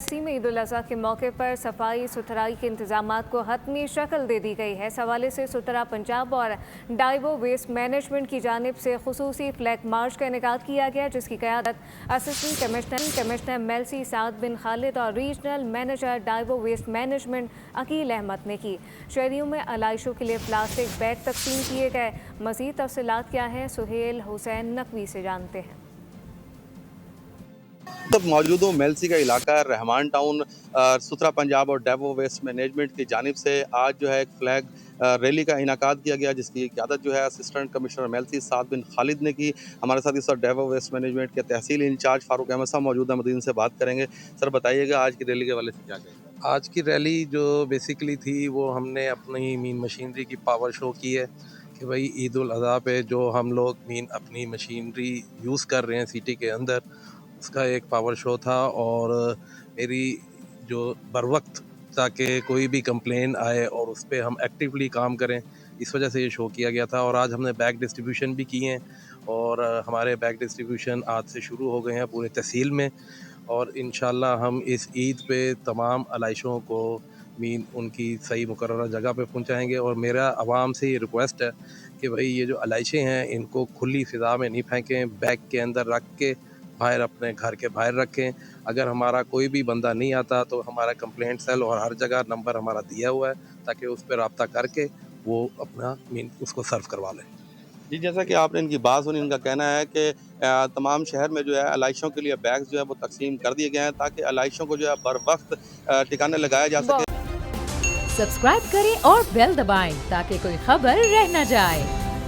में ईद उल अज़हा के मौके पर सफाई सुथराई के इंतजामात को हतमी शक्ल दे दी गई है। इस हवाले से सुथरा पंजाब और डाइवो वेस्ट मैनेजमेंट की जानिब से खुसूसी फ्लैग मार्च का इनेकाद किया गया, जिसकी क़यादत असिस्टेंट कमिश्नर मेलसी साद बिन खालिद और regional manager Daewoo waste management Aqeel Ahmed ने की। शहरियों में आलाइशों के लिए प्लास्टिक बैग तकसीम किए गए। मज़ीद तफसीलात क्या है, सुहेल हुसैन नकवी से जानते हैं। तब मौजूद हूँ मेलसी का इलाका रहमान टाउन। सुथरा पंजाब और डाइवो वेस्ट मैनेजमेंट की जानिब से आज जो है एक फ्लैग रैली का इनेकाद किया गया, जिसकी क़यादत जो है असिस्टेंट कमिश्नर मेलसी साद बिन खालिद ने की। हमारे साथ इस वक्त डाइवो वेस्ट मैनेजमेंट के तहसील इंचार्ज फारूक अहमद साहब मौजूद हैं, मदीन से बात करेंगे। सर बताइएगा आज की रैली के हवाले से क्या कहेंगे? आज की रैली जो बेसिकली थी वो हमने अपनी मीन मशीनरी की पावर शो की है कि भाई ईद उल अज़हा पे जो हम लोग मीन अपनी मशीनरी यूज़ कर रहे हैं सिटी के अंदर, उसका एक पावर शो था। और मेरी जो बर वक्त ताकि कोई भी कंप्लेन आए और उस पर हम एक्टिवली काम करें, इस वजह से ये शो किया गया था। और आज हमने बैग डिस्ट्रीब्यूशन भी किए हैं और हमारे बैग डिस्ट्रीब्यूशन आज से शुरू हो गए हैं पूरे तहसील में। और इंशाल्लाह हम इस ईद पे तमाम आलाइशों को मीन उनकी सही मुकर्ररा जगह पे पहुंचाएंगे। और मेरा आवाम से ये रिक्वेस्ट है कि भाई ये जो आलाइशें हैं इनको खुली फ़िज़ा में नहीं फेंकें, बैग के अंदर रख के बाहर अपने घर के बाहर रखें। अगर हमारा कोई भी बंदा नहीं आता तो हमारा कंप्लेंट सेल और हर जगह नंबर हमारा दिया हुआ है ताकि उस पर रब्ता करके वो अपना मीन उसको सर्व करवा लें। जी, जैसा कि आपने इनकी बात सुनी, इनका कहना है कि तमाम शहर में जो है आलाइशों के लिए बैग्स जो है वो तकसीम कर दिए गए हैं ताकि आलाइशों को जो है बर वक्त ठिकाने लगाया जा सके। सब्सक्राइब करें और बेल दबाएं ताकि कोई खबर रह न जाए।